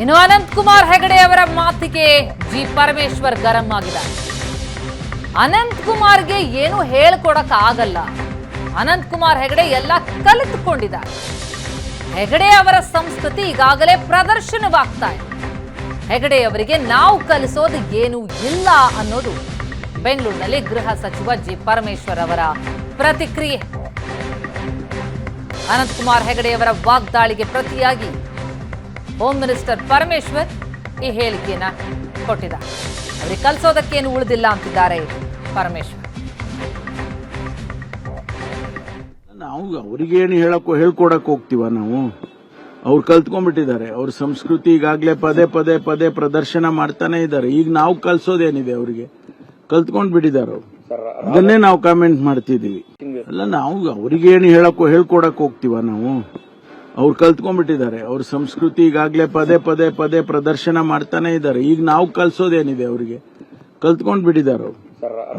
ಇನ್ನು ಅನಂತ್ ಕುಮಾರ್ ಹೆಗಡೆ ಅವರ ಮಾತಿಗೆ ಜಿ ಪರಮೇಶ್ವರ್ ಗರಂ ಆಗಿದ್ದಾರೆ. ಅನಂತ್ ಕುಮಾರ್ಗೆ ಏನು ಹೇಳ್ಕೊಡಕ್ ಆಗಲ್ಲ. ಅನಂತ್ ಕುಮಾರ್ ಹೆಗಡೆ ಎಲ್ಲ ಕಲಿತುಕೊಂಡಿದ್ದಾರೆ. ಹೆಗಡೆ ಅವರ ಸಂಸ್ಕೃತಿ ಈಗಾಗಲೇ ಪ್ರದರ್ಶನವಾಗ್ತಾ ಇದೆ. ಹೆಗಡೆ ಅವರಿಗೆ ನಾವು ಕಲಿಸೋದು ಏನೂ ಇಲ್ಲ ಅನ್ನೋದು ಬೆಂಗಳೂರಿನಲ್ಲಿ ಗೃಹ ಸಚಿವ ಜಿ ಪರಮೇಶ್ವರ್ ಅವರ ಪ್ರತಿಕ್ರಿಯೆ. ಅನಂತ್ ಕುಮಾರ್ ಹೆಗಡೆಯವರ ವಾಗ್ದಾಳಿಗೆ ಪ್ರತಿಯಾಗಿ ಹೋಮ್ ಮಿನಿಸ್ಟರ್ ಪರಮೇಶ್ವರ್ ಈ ಹೇಳಿಕೆಯನ್ನ ಕೊಟ್ಟಿದ್ದಾರೆ. ಅವರಿಗೆ ಕಲಿಸೋದಕ್ಕೇನು ಉಳಿದಿಲ್ಲ ಅಂತಿದ್ದಾರೆ ಪರಮೇಶ್ವರ್. ನಾವು ಅವ್ರಿಗೇನು ಹೇಳ್ಕೊಡಕ್ ಹೋಗ್ತೀವ ನಾವು? ಅವ್ರು ಕಲ್ತ್ಕೊಂಡ್ಬಿಟ್ಟಿದ್ದಾರೆ. ಅವ್ರ ಸಂಸ್ಕೃತಿ ಈಗಾಗಲೇ ಪದೇ ಪ್ರದರ್ಶನ ಮಾಡ್ತಾನೆ ಇದ್ದಾರೆ. ಈಗ ನಾವು ಕಲ್ಸೋದೇನಿದೆ? ಅವ್ರಿಗೆ ಕಲ್ತ್ಕೊಂಡ್ ಬಿಟ್ಟಿದ್ದಾರೆ. ಅವ್ರು ಅದನ್ನೇ ನಾವು ಕಾಮೆಂಟ್ ಮಾಡ್ತಿದೀವಿ. ಅಲ್ಲ, ನಾವು ಅವ್ರಿಗೇನು ಹೇಳ್ಕೊಡಕ್ ಹೋಗ್ತೀವ ನಾವು? ಅವ್ರು ಕಲ್ತ್ಕೊಂಡ್ಬಿಟ್ಟಿದ್ದಾರೆ. ಅವ್ರ ಸಂಸ್ಕೃತಿ ಈಗಾಗಲೇ ಪದೇ ಪ್ರದರ್ಶನ ಮಾಡ್ತಾನೆ ಇದ್ದಾರೆ. ಈಗ ನಾವು ಕಲ್ಸೋದೇನಿದೆ? ಅವ್ರಿಗೆ ಕಲ್ತ್ಕೊಂಡ್ ಬಿಟ್ಟಿದ್ದಾರೆ. ಅವ್ರು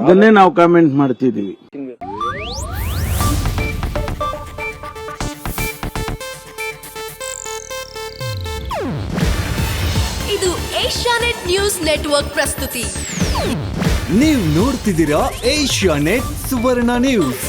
ಅದನ್ನೇ ನಾವು ಕಾಮೆಂಟ್ ಮಾಡ್ತಿದೀವಿ. ಇದು ಏಷ್ಯಾನೆಟ್ ನ್ಯೂಸ್ ನೆಟ್ವರ್ಕ್ ಪ್ರಸ್ತುತಿ. ನೀವು ನೋಡ್ತಿದ್ದೀರಾ ಏಷ್ಯಾನೆಟ್ ಸುವರ್ಣ ನ್ಯೂಸ್.